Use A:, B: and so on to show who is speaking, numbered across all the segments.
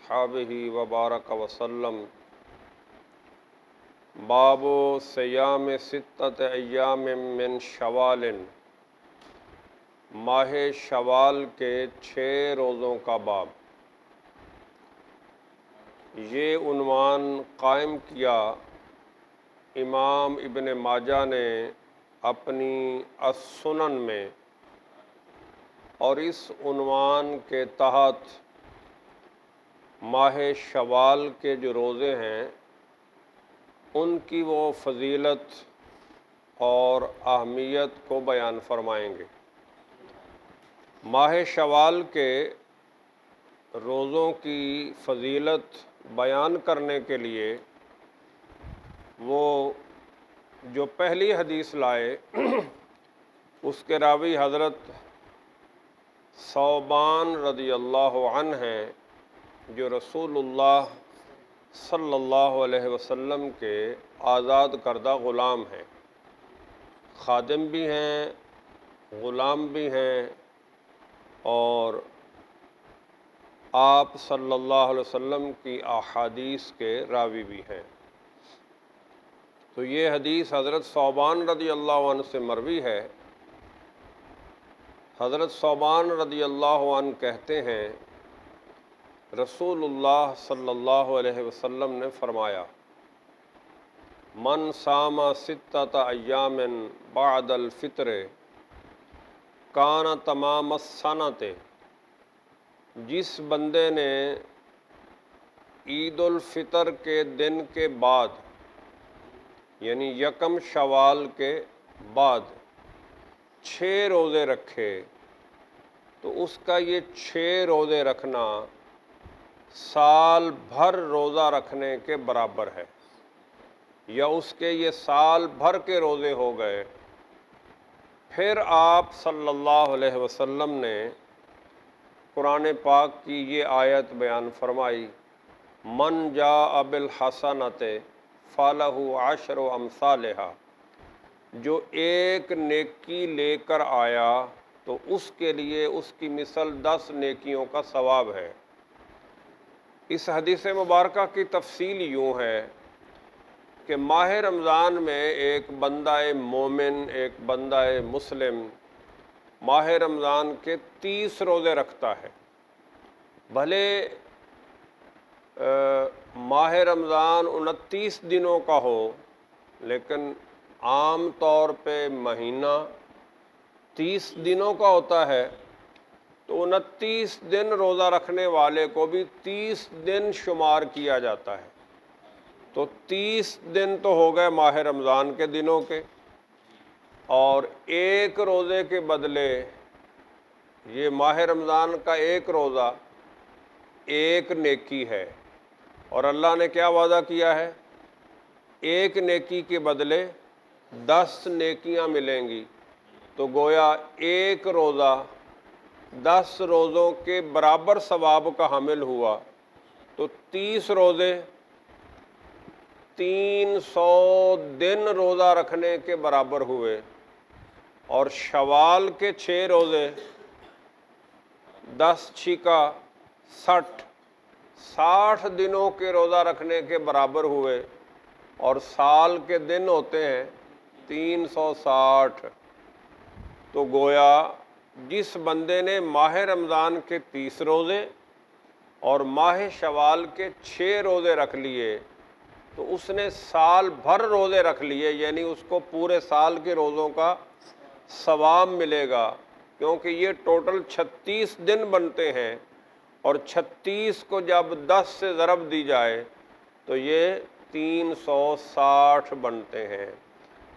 A: واصحابہ وبارک وسلم۔ باب صیام ستۃ ایام من شوال، ماہ شوال کے 6 روزوں کا باب۔ یہ عنوان قائم کیا امام ابن ماجہ نے اپنی السنن میں، اور اس عنوان کے تحت ماہ شوال کے جو روزے ہیں ان کی وہ فضیلت اور اہمیت کو بیان فرمائیں گے۔ ماہ شوال کے روزوں کی فضیلت بیان کرنے کے لیے وہ جو پہلی حدیث لائے اس کے راوی حضرت ثوبان رضی اللہ عنہ ہیں، جو رسول اللہ صلی اللہ علیہ وسلم کے آزاد کردہ غلام ہیں، خادم بھی ہیں، غلام بھی ہیں، اور آپ صلی اللہ علیہ وسلم کی احادیث کے راوی بھی ہیں۔ تو یہ حدیث حضرت ثوبان رضی اللہ عنہ سے مروی ہے۔ حضرت ثوبان رضی اللہ عنہ کہتے ہیں رسول اللہ صلی اللہ علیہ وسلم نے فرمایا، من صام ستۃ ایام بعد الفطر کان تمام السنۃ، جس بندے نے عید الفطر کے دن کے بعد یعنی یکم شوال کے بعد 6 روزے رکھے تو اس کا یہ 6 روزے رکھنا سال بھر روزہ رکھنے کے برابر ہے، یا اس کے یہ سال بھر کے روزے ہو گئے۔ پھر آپ صلی اللہ علیہ وسلم نے قرآن پاک کی یہ آیت بیان فرمائی، من جاء بالحسنۃ فلہ عشر امثالھا، جو ایک نیکی لے کر آیا تو اس کے لیے اس کی مثل 10 نیکیوں کا ثواب ہے۔ اس حدیث مبارکہ کی تفصیل یوں ہے کہ ماہ رمضان میں ایک بندہ مومن، ایک بندہ مسلم ماہ رمضان کے 30 روزے رکھتا ہے۔ بھلے ماہ رمضان 29 دنوں کا ہو، لیکن عام طور پہ مہینہ 30 دنوں کا ہوتا ہے، تو 29 دن روزہ رکھنے والے کو بھی 30 دن شمار کیا جاتا ہے۔ تو 30 دن تو ہو گئے ماہ رمضان کے دنوں کے، اور ایک روزے کے بدلے یہ ماہ رمضان کا ایک روزہ ایک نیکی ہے، اور اللہ نے کیا وعدہ کیا ہے؟ ایک نیکی کے بدلے 10 نیکیاں ملیں گی۔ تو گویا ایک روزہ 10 روزوں کے برابر ثواب کا حامل ہوا، تو 30 روزے 300 دن روزہ رکھنے کے برابر ہوئے، اور شوال کے 6 روزے 10 چھکا 60 دنوں کے روزہ رکھنے کے برابر ہوئے، اور سال کے دن ہوتے ہیں 360۔ تو گویا جس بندے نے ماہ رمضان کے 30 روزے اور ماہ شوال کے 6 روزے رکھ لیے تو اس نے سال بھر روزے رکھ لیے، یعنی اس کو پورے سال کے روزوں کا ثواب ملے گا، کیونکہ یہ ٹوٹل 36 دن بنتے ہیں، اور 36 کو جب 10 سے ضرب دی جائے تو یہ 360 بنتے ہیں۔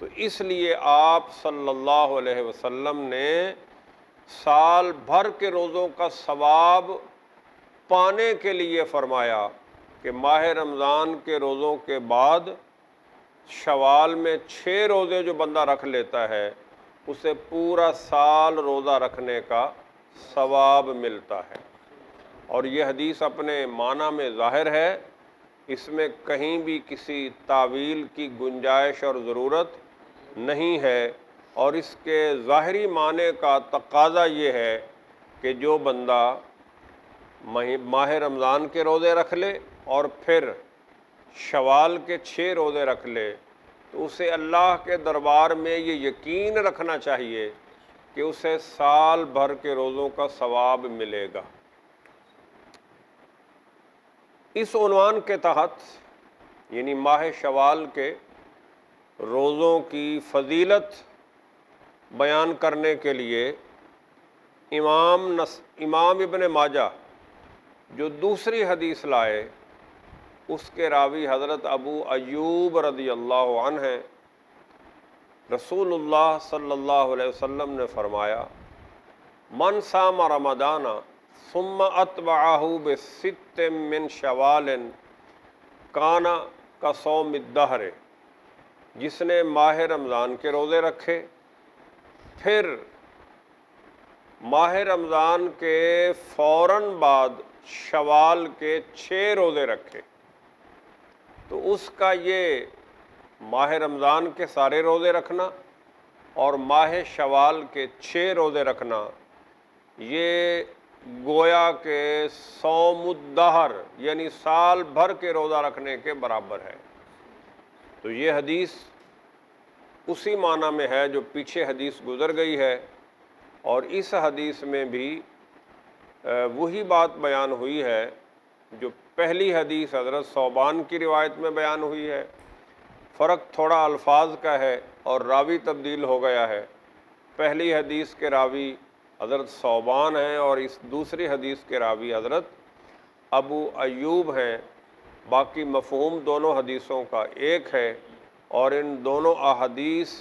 A: تو اس لیے آپ صلی اللہ علیہ وسلم نے سال بھر کے روزوں کا ثواب پانے کے لیے فرمایا کہ ماہ رمضان کے روزوں کے بعد شوال میں 6 روزے جو بندہ رکھ لیتا ہے اسے پورا سال روزہ رکھنے کا ثواب ملتا ہے۔ اور یہ حدیث اپنے معنی میں ظاہر ہے، اس میں کہیں بھی کسی تعویل کی گنجائش اور ضرورت نہیں ہے، اور اس کے ظاہری معنی کا تقاضا یہ ہے کہ جو بندہ ماہ رمضان کے روزے رکھ لے اور پھر شوال کے 6 روزے رکھ لے تو اسے اللہ کے دربار میں یہ یقین رکھنا چاہیے کہ اسے سال بھر کے روزوں کا ثواب ملے گا۔ اس عنوان کے تحت یعنی ماہ شوال کے روزوں کی فضیلت بیان کرنے کے لیے امام ابن ماجہ جو دوسری حدیث لائے اس کے راوی حضرت ابو ایوب رضی اللہ عنہ ہیں۔ رسول اللہ صلی اللہ علیہ وسلم نے فرمایا من صام رمضان ثم اتبعہ بست من شوال کان کصوم الدہر، جس نے ماہ رمضان کے روزے رکھے پھر ماہ رمضان کے فوراً بعد شوال کے 6 روزے رکھے تو اس کا یہ ماہ رمضان کے سارے روزے رکھنا اور ماہ شوال کے 6 روزے رکھنا یہ گویا کہ صوم الدہر یعنی سال بھر کے روزہ رکھنے کے برابر ہے۔ تو یہ حدیث اسی معنی میں ہے جو پیچھے حدیث گزر گئی ہے، اور اس حدیث میں بھی وہی بات بیان ہوئی ہے جو پہلی حدیث حضرت ثوبان کی روایت میں بیان ہوئی ہے۔ فرق تھوڑا الفاظ کا ہے اور راوی تبدیل ہو گیا ہے۔ پہلی حدیث کے راوی حضرت ثوبان ہیں اور اس دوسری حدیث کے راوی حضرت ابو ایوب ہیں، باقی مفہوم دونوں حدیثوں کا ایک ہے، اور ان دونوں احادیث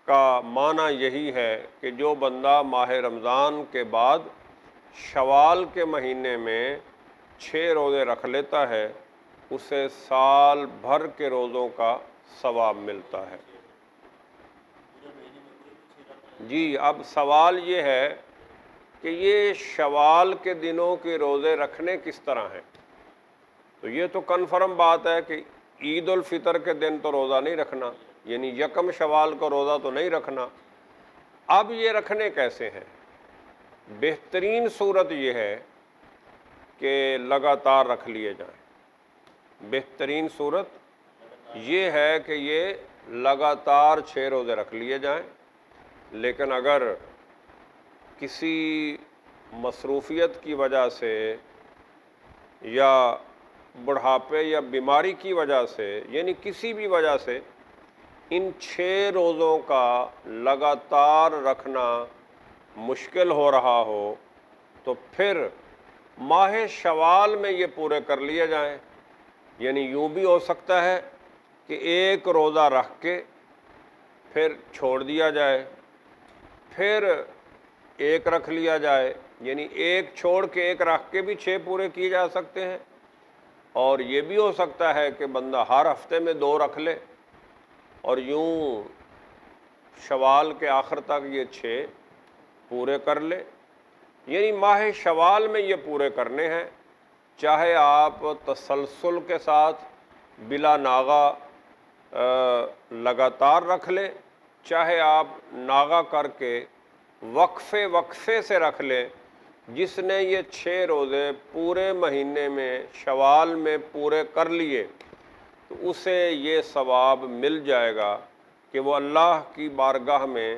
A: کا معنی یہی ہے کہ جو بندہ ماہ رمضان کے بعد شوال کے مہینے میں 6 روزے رکھ لیتا ہے اسے سال بھر کے روزوں کا ثواب ملتا ہے۔ جی، اب سوال یہ ہے کہ یہ شوال کے دنوں کے روزے رکھنے کس طرح ہیں؟ تو یہ تو کنفرم بات ہے کہ عید الفطر کے دن تو روزہ نہیں رکھنا، یعنی یکم شوال کو روزہ تو نہیں رکھنا۔ اب یہ رکھنے کیسے ہیں؟ بہترین صورت یہ ہے کہ لگاتار رکھ لیے جائیں۔ بہترین صورت یہ ہے کہ یہ لگاتار 6 روزے رکھ لیے جائیں، لیکن اگر کسی مصروفیت کی وجہ سے یا بڑھاپے یا بیماری کی وجہ سے یعنی کسی بھی وجہ سے ان 6 روزوں کا لگاتار رکھنا مشکل ہو رہا ہو تو پھر ماہ شوال میں یہ پورے کر لیے جائیں۔ یعنی یوں بھی ہو سکتا ہے کہ ایک روزہ رکھ کے پھر چھوڑ دیا جائے، پھر ایک رکھ لیا جائے، یعنی ایک چھوڑ کے ایک رکھ کے بھی 6 پورے کیے جا سکتے ہیں، اور یہ بھی ہو سکتا ہے کہ بندہ ہر ہفتے میں 2 رکھ لے اور یوں شوال کے آخر تک یہ 6 پورے کر لے۔ یعنی ماہ شوال میں یہ پورے کرنے ہیں، چاہے آپ تسلسل کے ساتھ بلا ناغہ لگاتار رکھ لیں، چاہے آپ ناغہ کر کے وقفے سے رکھ لیں۔ جس نے یہ 6 روزے پورے مہینے میں شوال میں پورے کر لیے تو اسے یہ ثواب مل جائے گا کہ وہ اللہ کی بارگاہ میں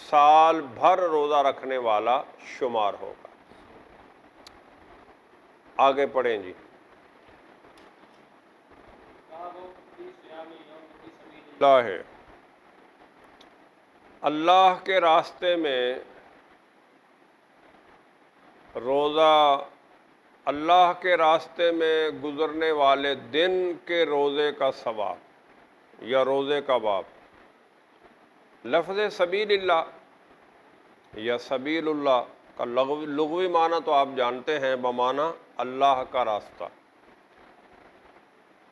A: سال بھر روزہ رکھنے والا شمار ہوگا۔ آگے پڑھیں جی۔ اللہ کے راستے میں روزہ، اللہ کے راستے میں گزرنے والے دن کے روزے کا ثواب یا روزے کا باب۔ لفظ سبیل اللہ یا سبیل اللہ کا لغوی معنی تو آپ جانتے ہیں، بمعنی اللہ کا راستہ۔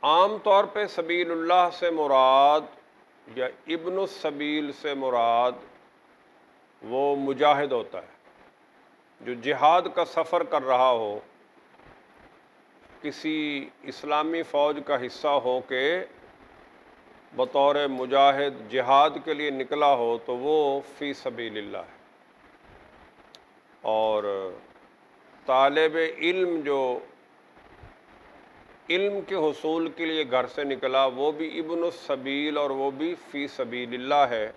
A: عام طور پہ سبیل اللہ سے مراد یا ابن السبیل سے مراد وہ مجاہد ہوتا ہے جو جہاد کا سفر کر رہا ہو، کسی اسلامی فوج کا حصہ ہو کے بطور مجاہد جہاد کے لیے نکلا ہو تو وہ فی سبیل اللہ ہے۔ اور طالب علم جو علم کے حصول کے لیے گھر سے نکلا وہ بھی ابن السبیل اور وہ بھی فی سبیل اللہ ہے،